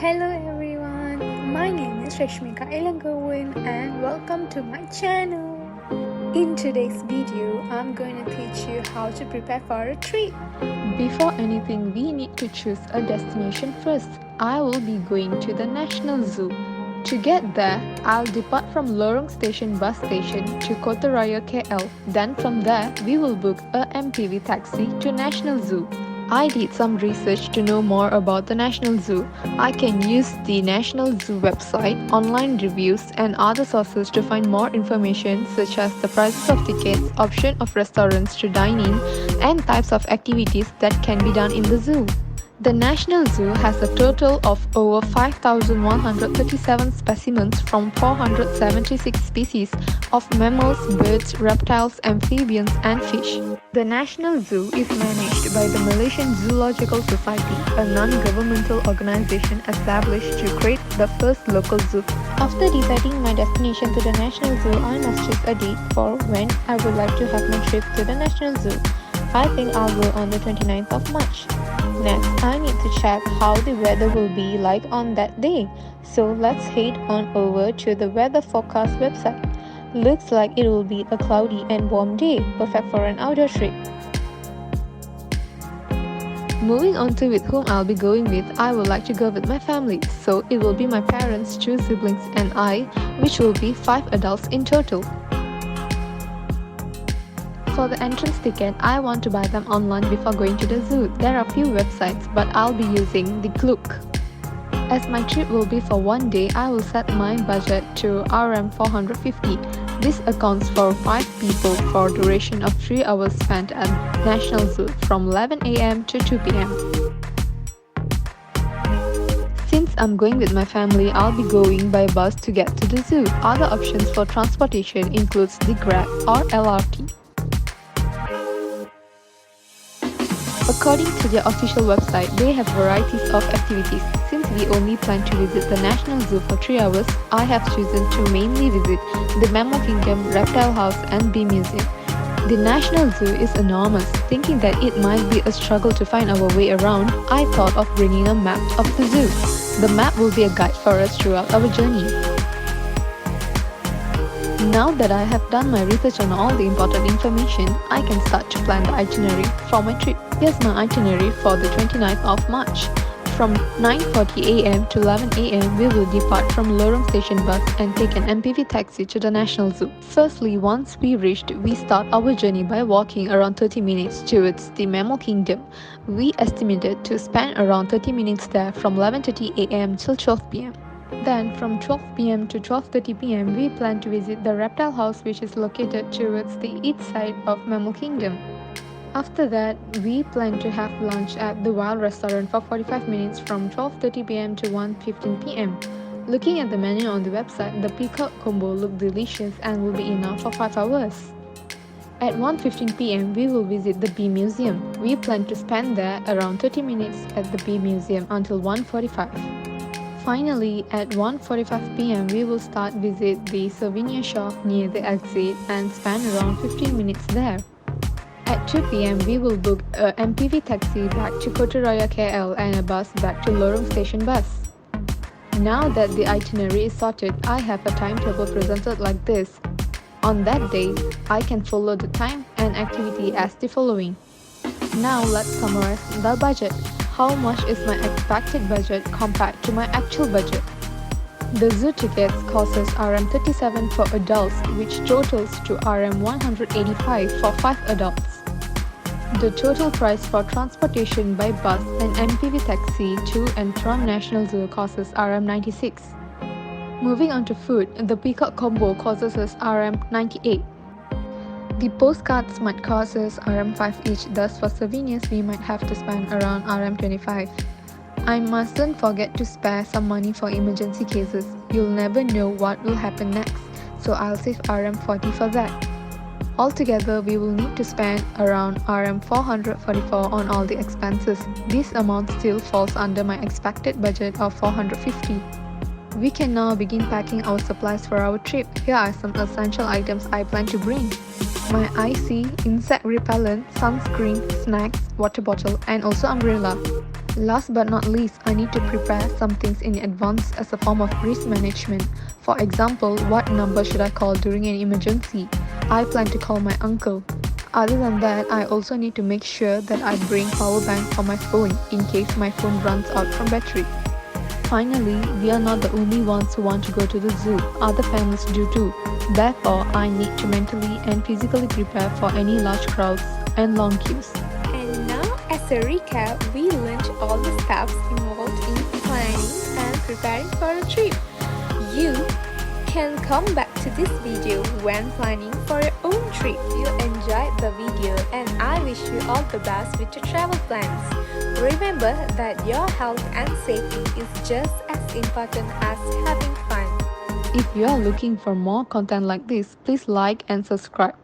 Hello everyone, my name is Reshmika and welcome to my channel. In today's video, I'm going to teach you how to prepare for a trip. Before anything, we need to choose a destination first. I will be going to the National Zoo. To get there, I'll depart from Lorong Station bus station to Kota Raya KL. Then from there, we will book a MPV taxi to National Zoo. I did some research to know more about the National Zoo. I can use the National Zoo website, online reviews and other sources to find more information such as the prices of tickets, option of restaurants to dine in, and types of activities that can be done in the zoo. The National Zoo has a total of over 5,137 specimens from 476 species of mammals, birds, reptiles, amphibians, and fish. The National Zoo is managed by the Malaysian Zoological Society, a non-governmental organization established to create the first local zoo. After deciding my destination to the National Zoo, I must choose a date for when I would like to have my trip to the National Zoo. I think I'll go on the 29th of March. Next, I need to check how the weather will be like on that day. So let's head on over to the weather forecast website. Looks like it will be a cloudy and warm day, perfect for an outdoor trip. Moving on to with whom I'll be going with, I would like to go with my family. So it will be my parents, 2 siblings and I, which will be 5 adults in total. For the entrance ticket, I want to buy them online before going to the zoo. There are a few websites, but I'll be using the Klook. As my trip will be for one day, I will set my budget to Rm 450. This accounts for 5 people for a duration of 3 hours spent at National Zoo from 11 AM to 2 PM. Since I'm going with my family, I'll be going by bus to get to the zoo. Other options for transportation includes the Grab or LRT. According to their official website, they have varieties of activities. Since we only plan to visit the National Zoo for 3 hours, I have chosen to mainly visit the Mammal Kingdom, Reptile House and Bee Museum. The National Zoo is enormous. Thinking that it might be a struggle to find our way around, I thought of bringing a map of the zoo. The map will be a guide for us throughout our journey. Now that I have done my research on all the important information, I can start to plan the itinerary for my trip. Here's my itinerary for the 29th of March. From 9:40 AM to 11 AM, we will depart from Lorong Station bus and take an MPV taxi to the National Zoo. Firstly, once we reached, we start our journey by walking around 30 minutes towards the Mammal Kingdom. We estimated to spend around 30 minutes there from 11:30 AM till 12 PM. Then from 12 PM to 12:30 PM, we plan to visit the Reptile House, which is located towards the east side of Mammal Kingdom. After that, we plan to have lunch at the Wild Restaurant for 45 minutes from 12:30 PM to 1:15 PM. Looking at the menu on the website, the peacock combo looked delicious and will be enough for 5 hours. At 1:15 PM, we will visit the Bee Museum. We plan to spend there around 30 minutes at the Bee Museum until 1:45. Finally, at 1:45 PM, we will start visit the souvenir shop near the exit and spend around 15 minutes there. At 2 PM, we will book a MPV taxi back to Kota Raya KL and a bus back to Lorong Station bus. Now that the itinerary is sorted, I have a timetable presented like this. On that day, I can follow the time and activity as the following. Now let's summarize the budget. How much is my expected budget compared to my actual budget? The zoo tickets cost us Rm 37 for adults, which totals to Rm 185 for 5 adults. The total price for transportation by bus and MPV taxi to and from National Zoo costs us Rm 96. Moving on to food, the peacock combo costs us Rm 98. The postcards might cost us Rm 5 each, thus for souvenirs we might have to spend around Rm 25. I mustn't forget to spare some money for emergency cases. You'll never know what will happen next, so I'll save Rm 40 for that. Altogether, we will need to spend around Rm 444 on all the expenses. This amount still falls under my expected budget of 450. We can now begin packing our supplies for our trip. Here are some essential items I plan to bring. My IC, insect repellent, sunscreen, snacks, water bottle and also umbrella. Last but not least, I need to prepare some things in advance as a form of risk management. For example, what number should I call during an emergency? I plan to call my uncle. Other than that, I also need to make sure that I bring power bank for my phone in case my phone runs out from battery. Finally, we are not the only ones who want to go to the zoo. Other families do too. Therefore, I need to mentally and physically prepare for any large crowds and long queues. And now, as a recap, we learned all the steps involved in planning and preparing for a trip. You can come back to this video when planning for your own trip. You enjoyed the video and I wish you all the best with your travel plans. Remember that your health and safety is just as important as having fun. If you are looking for more content like this, please like and subscribe.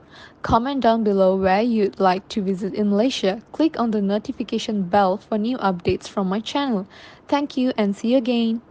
Comment down below where you'd like to visit in Malaysia. Click on the notification bell for new updates from my channel. Thank you and see you again.